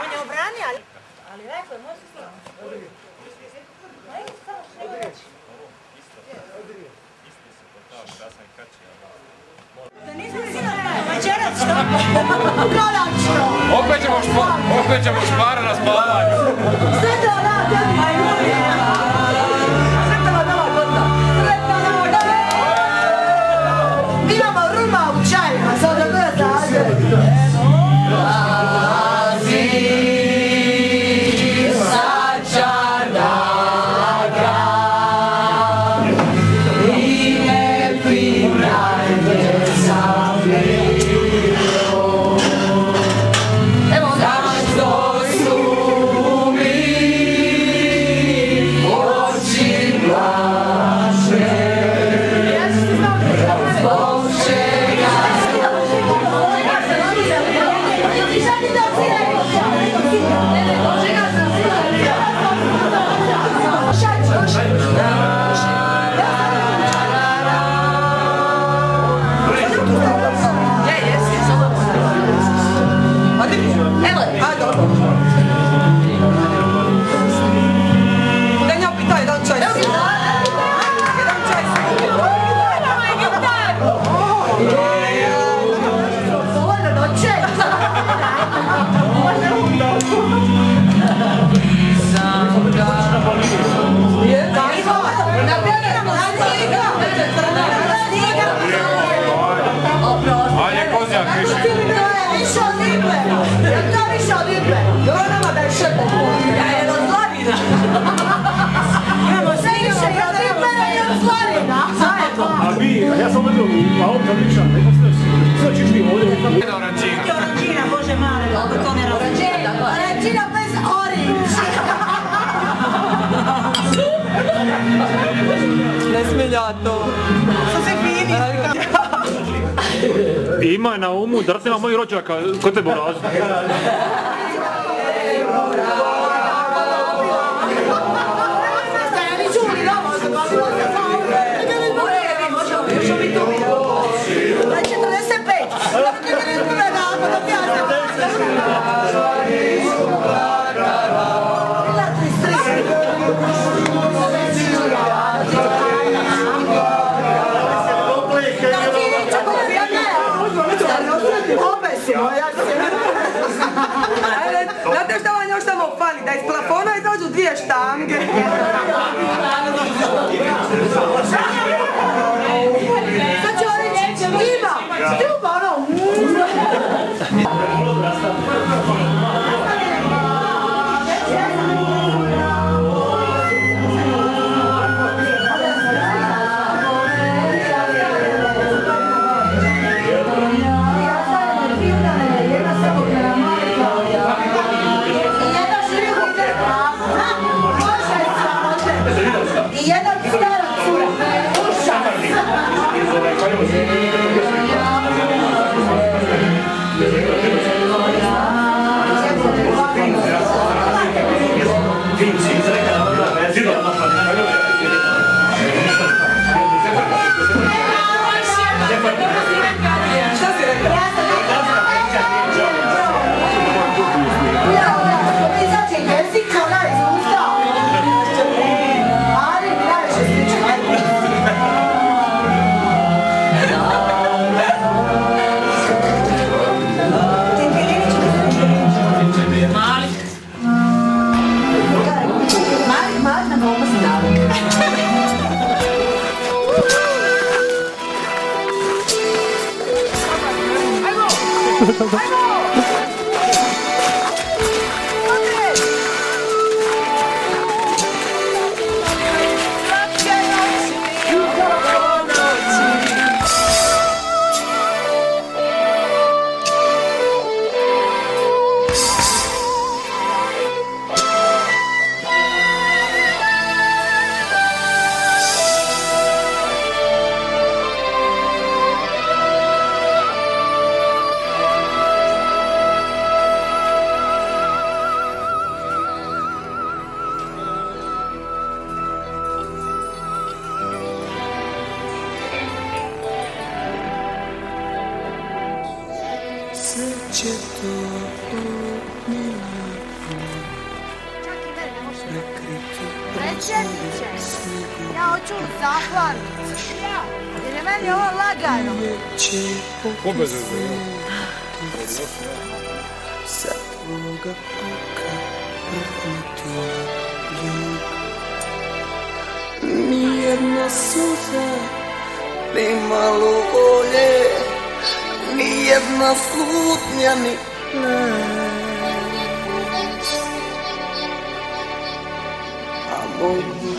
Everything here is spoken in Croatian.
On je obranio, ali rekao je, može se ma ima samo što ne reći. Isti su to kao, da sam kači. Da nisam sila mađerac, što? Kolan što? Opet ćemo špara na spavanju. Sve to rade, majmuni. Sretala nova godina. Sretala nova godina. Imamo ruma u čajima, sad da gledate. Ja sam odgledao u auto, ličan, sve ćeš ti ovdje. Oranđina, bože male, kako to ne razumijem. Oranđina bez oranž. Ne smilja to. Su se fini. Ima je na umu da se ima mojih rođaka kod tebe razu. Znate šta vam još tamo fali? Da iz plafona izađu dvije štange. Sad ću vam reći, ima! Ljuba, ono! I jedna stara cura. će to Čak i mene može prekriti predsjedniče. Ja hoću zahvalnicu. Jer je meni ovo lagano. će Pobeze sa tvoga oka vrnuti ljub. Nijedna suza, ni malo volje, nijedna slutnja, ni ples. A mogu